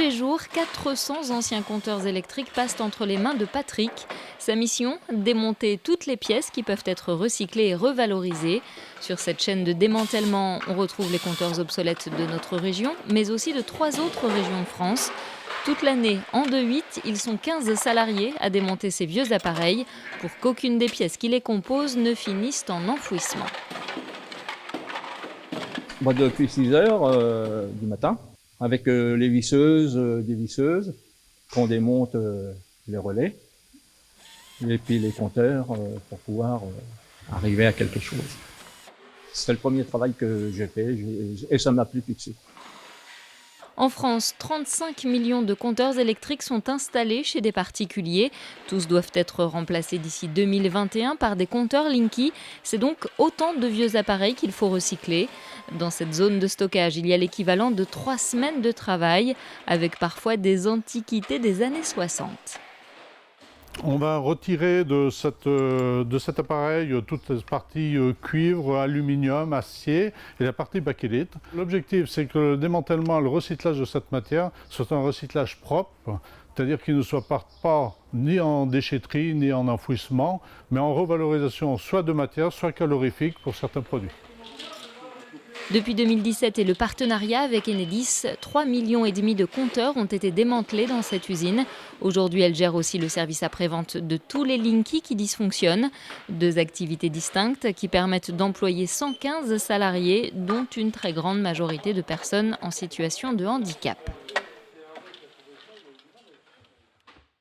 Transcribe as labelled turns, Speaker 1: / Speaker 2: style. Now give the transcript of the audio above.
Speaker 1: les jours, 400 anciens compteurs électriques passent entre les mains de Patrick. Sa mission, démonter toutes les pièces qui peuvent être recyclées et revalorisées. Sur cette chaîne de démantèlement, on retrouve les compteurs obsolètes de notre région, mais aussi de 3 autres régions de France. Toute l'année, en 2-8, ils sont 15 salariés à démonter ces vieux appareils pour qu'aucune des pièces qui les composent ne finisse en enfouissement.
Speaker 2: Moi, depuis 6 heures du matin, avec les visseuses, dévisseuses, qu'on démonte les relais, et puis les compteurs pour pouvoir arriver à quelque chose. C'est le premier travail que j'ai fait et ça m'a plu tout de suite.
Speaker 1: En France, 35 millions de compteurs électriques sont installés chez des particuliers. Tous doivent être remplacés d'ici 2021 par des compteurs Linky. C'est donc autant de vieux appareils qu'il faut recycler. Dans cette zone de stockage, il y a l'équivalent de 3 semaines de travail, avec parfois des antiquités des années 60.
Speaker 3: On va retirer de cet appareil toute la partie cuivre, aluminium, acier et la partie bakélite. L'objectif, c'est que le démantèlement et le recyclage de cette matière soit un recyclage propre, c'est-à-dire qu'il ne soit pas ni en déchetterie ni en enfouissement, mais en revalorisation soit de matière, soit calorifique pour certains produits.
Speaker 1: Depuis 2017 et le partenariat avec Enedis, 3,5 millions de compteurs ont été démantelés dans cette usine. Aujourd'hui, elle gère aussi le service après-vente de tous les Linky qui dysfonctionnent. 2 activités distinctes qui permettent d'employer 115 salariés, dont une très grande majorité de personnes en situation de handicap.